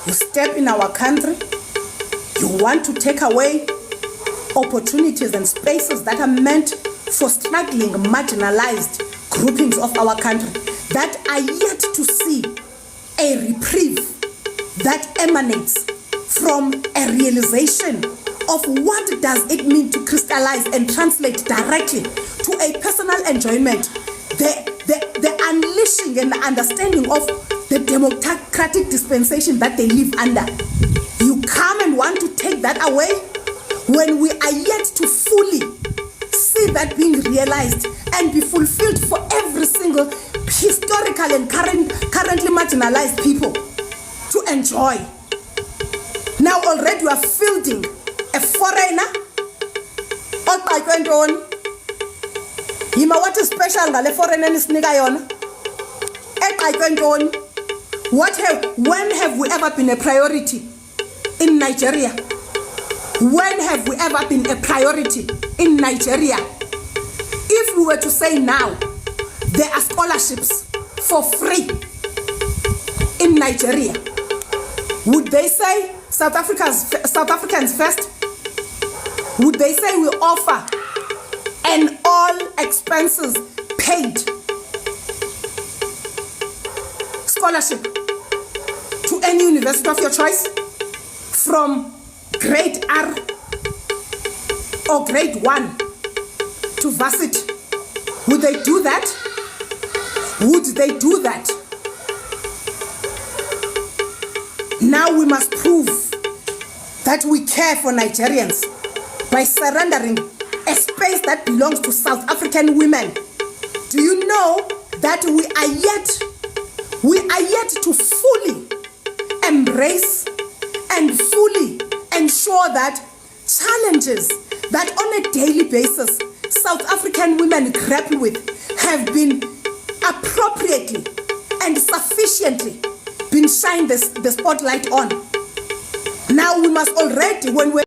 You step in our country, you want to take away opportunities and spaces that are meant for struggling, marginalized groupings of our country that are yet to see a reprieve that emanates from a realization of what does it mean to crystallize and translate directly to a personal enjoyment, the unleashing and the understanding of the democratic dispensation that they live under. You come and want to take that away when we are yet to fully see that being realized and be fulfilled for every single historical and currently marginalized people to enjoy. Now already you are fielding a foreigner. Yima, what is special ngale foreigner nisnika yona? When have we ever been a priority in Nigeria? When have we ever been a priority in Nigeria? If we were to say now, there are scholarships for free in Nigeria, would they say South Africans first? Would they say we offer an all expenses paid scholarship to any university of your choice from grade R or grade 1 to varsity? Would they do that? Would they do that? Now we must prove that we care for Nigerians by surrendering a space that belongs to South African women. Do you know that we are yet to fully embrace and fully ensure that challenges that on a daily basis South African women grapple with have been appropriately and sufficiently been shined the spotlight on? Now we must already, when we're